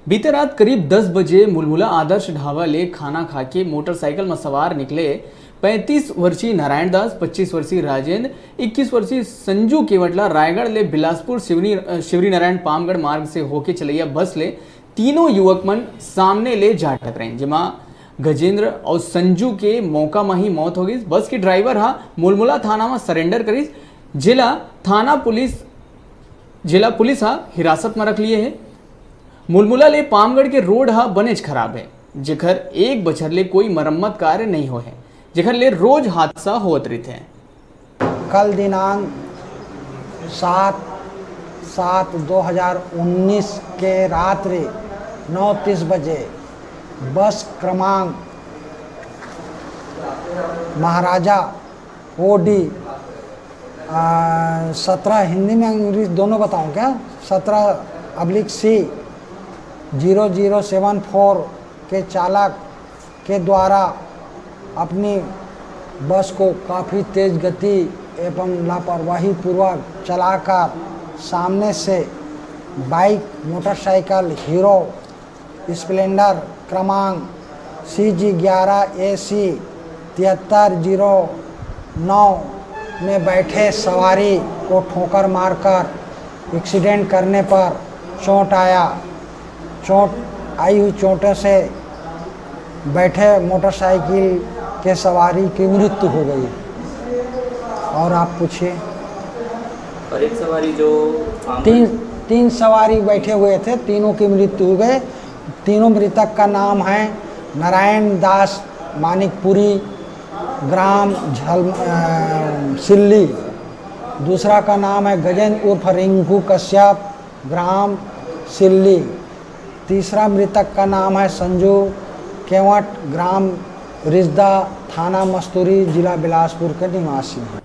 बीते रात करीब 10 बजे मुलमुला आदर्श ढाबा ले खाना खाके मोटरसाइकिल में सवार निकले 35 वर्षीय नारायण दास, 25 वर्षीय राजेंद्र, 21 वर्षीय संजू केवटला रायगढ़ ले बिलासपुर शिवरी नारायण पामगढ़ मार्ग से होके चलैया बस ले तीनों युवक मन सामने ले जा टकराए, जेमा गजेंद्र और संजू के मौका में ही मौत हो गई। बस के ड्राइवर हा मुलमुला थाना में सरेंडर करीस, जिला पुलिस हा हिरासत में रख लिए है। मुलमुला ले पामगढ़ के रोड हा बनेज खराब है, जेकर एक बछर ले कोई मरम्मत कार्य नहीं हो है, जेकर ले रोज हादसा होत रहते हैं। कल दिनांक 7/7/2019 के रात्रि 9:30 बजे बस क्रमांक महाराजा ओडी 17, हिंदी में अंग्रेजी दोनों बताऊं क्या, 17/C 0074 के चालक के द्वारा अपनी बस को काफ़ी तेज़ गति एवं लापरवाही पूर्वक चलाकर सामने से बाइक मोटरसाइकिल हीरो स्प्लेंडर क्रमांक CG11AC 7309 में बैठे सवारी को ठोकर मारकर एक्सीडेंट करने पर चोट आई हुई चोटों से बैठे मोटरसाइकिल के सवारी की मृत्यु हो गई। और आप पूछिए। और एक सवारी जो तीन सवारी बैठे हुए थे, तीनों की मृत्यु हो गए। तीनों मृतक का नाम है नारायण दास मानिकपुरी, ग्राम सिल्ली। दूसरा का नाम है गजेंद्र उर्फ रिंकू कश्यप, ग्राम सिल्ली। तीसरा मृतक का नाम है संजू केवट, ग्राम रिजदा, थाना मस्तूरी, जिला बिलासपुर के निवासी हैं।